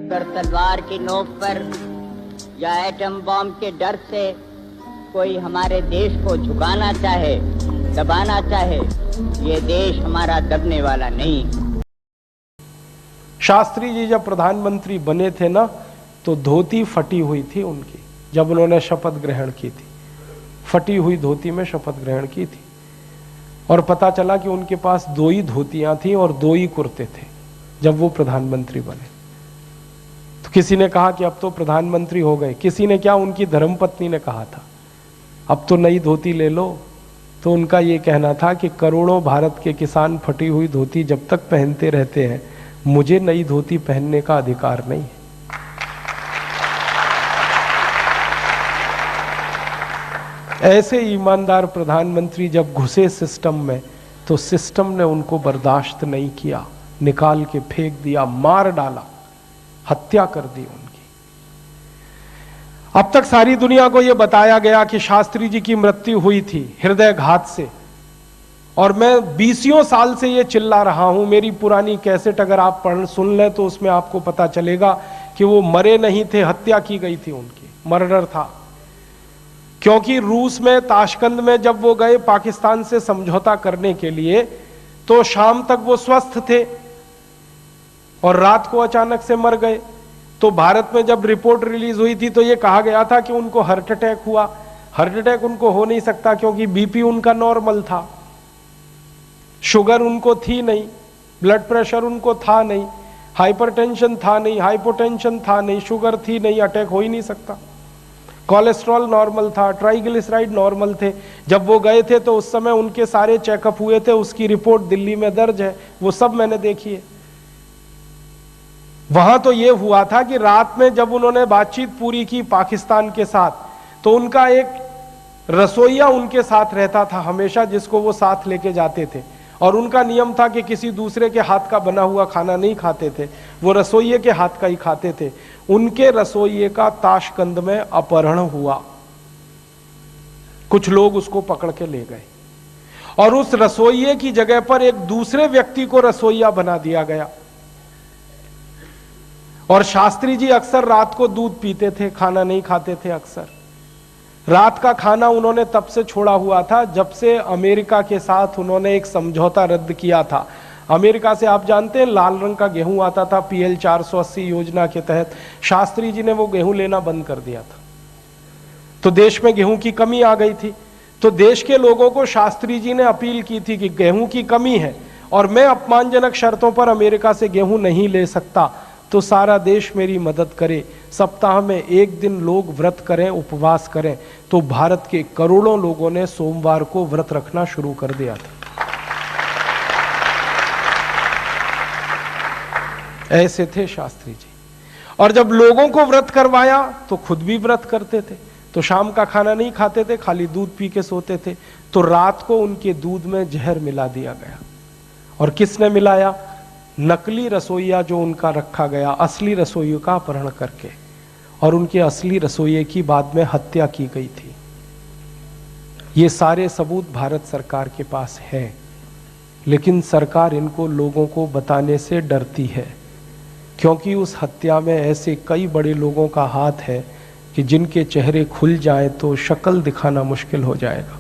अगर तलवार की नोक पर या एटम बॉम्ब के डर से कोई हमारे देश को झुकाना चाहे, दबाना चाहे, ये देश हमारा दबने वाला नहीं। शास्त्री जी जब प्रधानमंत्री बने थे ना, तो धोती फटी हुई थी उनकी। जब उन्होंने शपथ ग्रहण की थी, फटी हुई धोती में शपथ ग्रहण की थी। और पता चला कि उनके पास 2 ही धोतियां थी और 2 ही कुर्ते थे जब वो प्रधानमंत्री बने। तो किसी ने कहा कि अब तो प्रधानमंत्री हो गए। किसी ने क्या, उनकी धर्मपत्नी ने कहा था अब तो नई धोती ले लो। तो उनका ये कहना था कि करोड़ों भारत के किसान फटी हुई धोती जब तक पहनते रहते हैं, मुझे नई धोती पहनने का अधिकार नहीं है। ऐसे ईमानदार प्रधानमंत्री जब घुसे सिस्टम में, तो सिस्टम ने उनको बर्दाश्त नहीं किया, निकाल के फेंक दिया, मार डाला, हत्या कर दी उनकी। अब तक सारी दुनिया को यह बताया गया कि शास्त्री जी की मृत्यु हुई थी हृदयघात से, और मैं 20 साल से यह चिल्ला रहा हूं। मेरी पुरानी कैसेट अगर आप सुन लें तो उसमें आपको पता चलेगा कि वो मरे नहीं थे, हत्या की गई थी उनकी, मर्डर था। क्योंकि रूस में ताशकंद में जब वो गए पाकिस्तान से समझौता करने के लिए, तो शाम तक वो स्वस्थ थे और रात को अचानक से मर गए। तो भारत में जब रिपोर्ट रिलीज हुई थी तो ये कहा गया था कि उनको हार्ट अटैक हुआ। हार्ट अटैक उनको हो नहीं सकता क्योंकि बीपी उनका नॉर्मल था, शुगर उनको थी नहीं, ब्लड प्रेशर उनको था नहीं, हाइपरटेंशन था नहीं, हाइपोटेंशन था नहीं, शुगर थी नहीं, अटैक हो ही नहीं सकता। कोलेस्ट्रॉल नॉर्मल था, ट्राइग्लिसराइड नॉर्मल थे। जब वो गए थे तो उस समय उनके सारे चेकअप हुए थे, उसकी रिपोर्ट दिल्ली में दर्ज है, वो सब मैंने देखी है। वहां तो ये हुआ था कि रात में जब उन्होंने बातचीत पूरी की पाकिस्तान के साथ, तो उनका एक रसोइया उनके साथ रहता था हमेशा, जिसको वो साथ लेके जाते थे, और उनका नियम था कि किसी दूसरे के हाथ का बना हुआ खाना नहीं खाते थे, वो रसोइये के हाथ का ही खाते थे। उनके रसोइये का ताशकंद में अपहरण हुआ, कुछ लोग उसको पकड़ के ले गए, और उस रसोइये की जगह पर एक दूसरे व्यक्ति को रसोइया बना दिया गया। और शास्त्री जी अक्सर रात को दूध पीते थे, खाना नहीं खाते थे अक्सर। रात का खाना उन्होंने तब से छोड़ा हुआ था जब से अमेरिका के साथ उन्होंने एक समझौता रद्द किया था। अमेरिका से आप जानते हैं लाल रंग का गेहूं आता था PL 480 योजना के तहत, शास्त्री जी ने वो गेहूं लेना बंद कर दिया था। तो देश में गेहूं की कमी आ गई थी। तो देश के लोगों को शास्त्री जी ने अपील की थी कि गेहूं की कमी है और मैं अपमानजनक शर्तों पर अमेरिका से गेहूं नहीं ले सकता, तो सारा देश मेरी मदद करे, सप्ताह में 1 दिन लोग व्रत करें, उपवास करें। तो भारत के करोड़ों लोगों ने सोमवार को व्रत रखना शुरू कर दिया था। ऐसे थे शास्त्री जी। और जब लोगों को व्रत करवाया तो खुद भी व्रत करते थे। तो शाम का खाना नहीं खाते थे, खाली दूध पी के सोते थे। तो रात को उनके दूध में जहर मिला दिया गया। और किसने मिलाया? नकली रसोइया जो उनका रखा गया, असली रसोइयों का अपहरण करके, और उनके असली रसोइये की बाद में हत्या की गई थी। ये सारे सबूत भारत सरकार के पास है, लेकिन सरकार इनको लोगों को बताने से डरती है, क्योंकि उस हत्या में ऐसे कई बड़े लोगों का हाथ है कि जिनके चेहरे खुल जाए तो शक्ल दिखाना मुश्किल हो जाएगा।